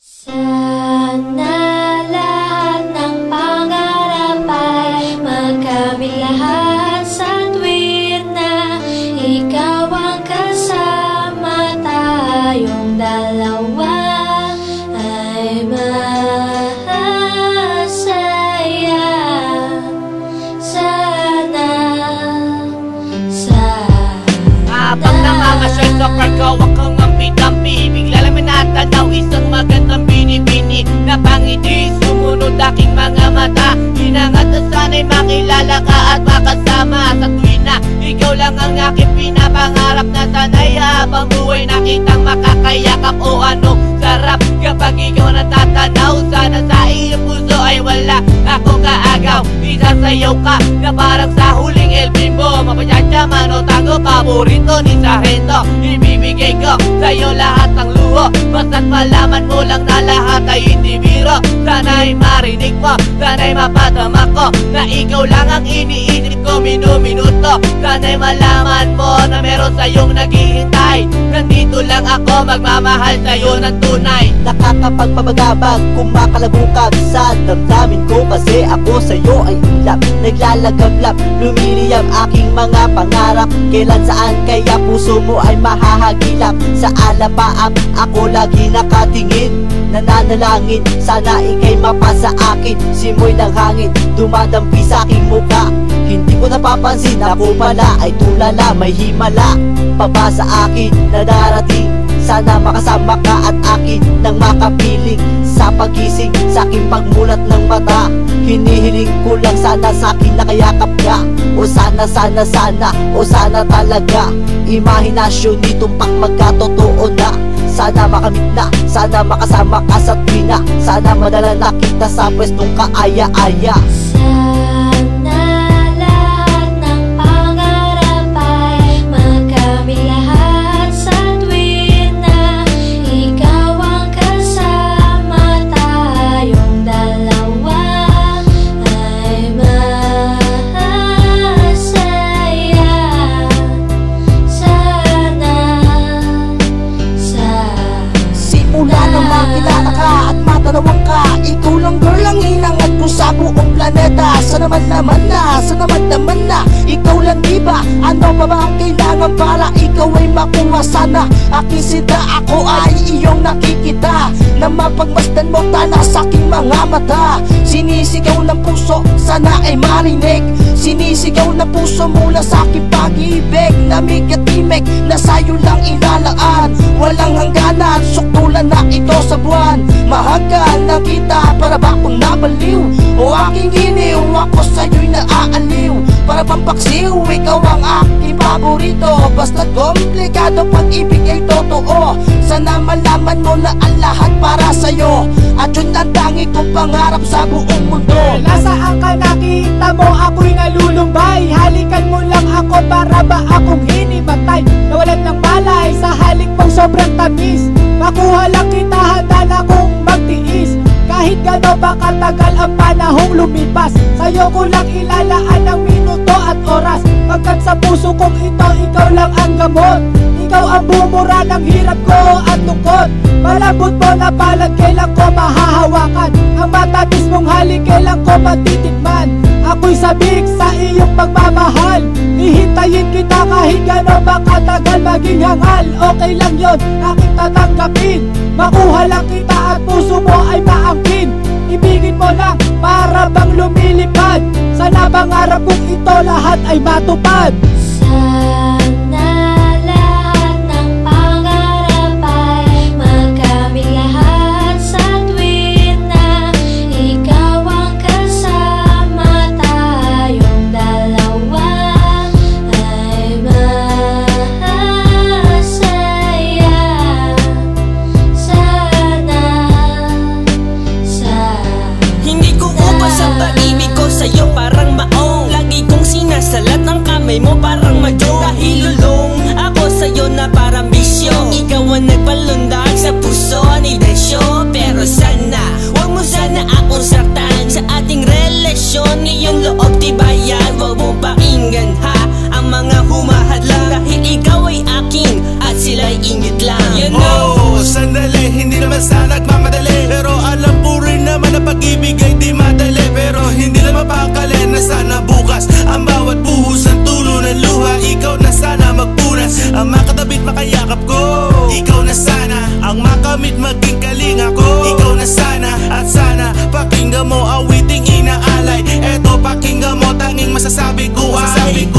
Sana lahat ng pangarap ay magkamit lahat sa tuwin na ikaw ang kasama, tayong dalawa ay masaya. Sana habang nangangasyal sa Cargo, akong ampi-dampi, bigla lang may natanaw isang magandang bini-bini na pangiti, sumunod aking mga mata. Hinangat na sana'y makilala ka at makasama sa tuwin na ikaw lang ang aking pinapangarap, na sana'y habang buhay nakitang makakayakap. O anong sarap kapag ikaw natatanaw, sana sa iyong puso ay wala akong kaagaw. Isasayaw ka na parang sa huling El Bimbo, mapachachama o tango, paborito ni Sargento. Ibibigay ko sa'yo lahat ng luho, basta't malaman mo lang na lahat ay hindi biro. Sana'y marinig mo, sana'y mapatama ko na ikaw lang ang iniinit ko minuminuto. Sana'y malaman mo na meron sa'yong naghihintay, nandito lang ako magmamahal sa'yo ng tunay. Nakakapagpabagabag, kumakalabukag sa damdamin ko, kasi ako sa'yo ay ulap, naglalagablap, lumiliyab aking mga pangarap. Kailan saan kaya puso mo ay mahahagilap? Sa alapaap ako lagi nakatingin, nananalangin sana ika'y mapasa akin. Simoy ng hangin dumadampi sa aking muka, hindi ko napapansin ako pala ay tulala, may himala pa ba sa akin na darating? Sana makasama ka at akin nang makapiling sa pagising, sa aking pagmulat ng mata. Hinihiling ko lang sana sa akin nakayakap ka, o sana o sana talaga. Imahinasyon nitong magkatotoo na, sana makamit na, sana makasama ka sa tuwina, sana madala na kita sa pwestong kaaya-aya. sana lahat ng pangarap ay magkamit lahat sa tuwin na ikaw ang kasama, tayong dalawa ay masaya. Simula nang makilala ka at matanawang ka, ikaw lang girl ang hinangat ko sa buong planeta. Sana naman na ikaw lang, diba? Ano pa ba ang kailangan para ikaw ay makuha? Sana aking sinta, ako ay iyong nakikita, na mapagmasdan mo tala sa aking mga mata. Sinisigaw ng puso, sana ay marinig, sinisigaw ng puso mula sa aking pag-ibig. Namig at timig na sa'yo lang ilalaan, walang hangganan, suktulan na ito sa buwan. Mahagkan na kita, para ba akong nabaliw? O aking giniw, ako sa'yo'y naaaliw. Para bang paksiw, ikaw ang aking paborito. Basta't komplikado, pag-ibig ay totoo. Sana malaman mo na ang lahat para sa'yo, at yun ang tangi kong pangarap sa buong mundo. Nasaan ka, nakita mo ako'y nalulumbay? Halikan mo lang ako, para ba akong hinimatay? Nawalan ng malay sa halik mong sobrang tamis. Makuha lang kita, handa na kong magtiis. Kahit gano'n ba katagal ang panahong lumipas, sa'yo ko lang ilalaan ang minuto at oras. Pagkat sa puso kong ito, ikaw lang ang gamot. Ikaw ang bumura ng hirap ko at lungkot. Malambot mo na palad, kailan ko mahahawakan? Ang matamis mong halik, kailan ko matitikman? Ako'y sabik sa iyong pagmamahal, hihintayin kita kahit gano'n ba katagal. Maging hangal, okay lang yun, aking tatanggapin. Makuha lang kita at puso mo ay maangkin. Ibigin mo lang, para bang lumilipad. Sana pangarap kong ito lahat ay matupad. Sana lahat ng pangarap ay magkamit lahat sa tuwin na ikaw ang kasama, tayong dalawa ay masaya. Hindi ko upas ang pag-ibig ko sa'yo, parang maong lagi kong sinasalat ng kamay mo, parang pangarap ko. Ikaw na sana ang makamit maging kalinga ko. Ikaw na sana at sana pakinggan mo awiting inaalay. Eto pakinggan mo tanging masasabi ko ay